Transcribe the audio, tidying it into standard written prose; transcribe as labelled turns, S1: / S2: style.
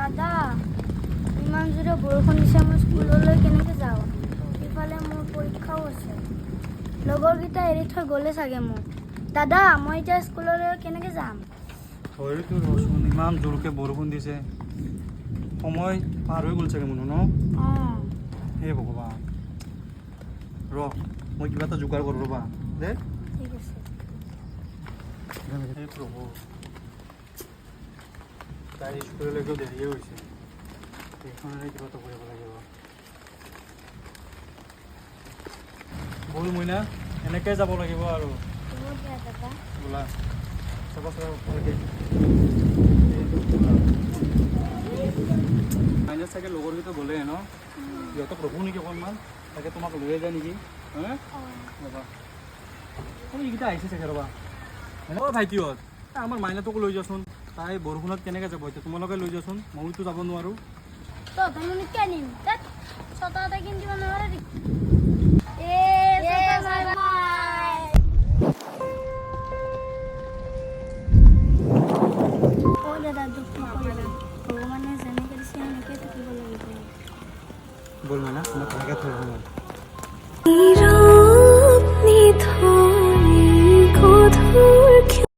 S1: দাদা ইমান জোৰে বৰষুণ দিছে মই স্কুললৈ কেনেকৈ যাওঁ ইফালে মোৰ পৰীক্ষাও আছে লগৰকেইটা এৰি থৈ গ'লে চাগে মোক দাদা মই এতিয়া স্কুললৈ কেনেকৈ যাম
S2: হয়তো ৰচোন ইমান জোৰকৈ বৰষুণ দিছে সময় পাৰ হৈ গ'ল চাগে মনো ন
S1: অঁ
S2: হে ভগৱান ৰ মই কিবা এটা যোগাৰ কৰোঁ ৰ'বা দে
S1: ঠিক আছে
S2: হে প্ৰভু তাই স্কুললৈকেও দেৰিয়ে হৈছে সেইখনেৰে কিবা এটা কৰিব লাগিব ব'ল মইনা এনেকৈ যাব লাগিব আৰু
S1: হ'ব দিয়া দাদা
S2: বোলা চাবা চাবা ভালকৈ মাইনাছ চাগে লগৰকেইটা গ'লে ন সিহঁতক ৰখোঁ নেকি অকণমান তাকে তোমাক লৈয়ে যায় নেকি হা ৰ'বা এইকেইটা আহিছে চাগে ৰ'বা অ' ভাইটিহঁত আমাৰ মাইনাটোকো লৈ যাচোন তাই বৰষুণত কেনেকৈ যাব এতিয়া তোমালোকে লৈ যাচোন মইতো যাব নোৱাৰোঁ
S1: তহঁতৰ মানে কি আনিম তাত ছটা এটা কিনি দিব নোৱাৰে দাদা দুখ নকৰিবা ভগৱানে যেনেকৈ দিছে সেনেকৈ থাকিব লাগিব
S2: বল মাইনা তোমাক ভালকৈ থৈ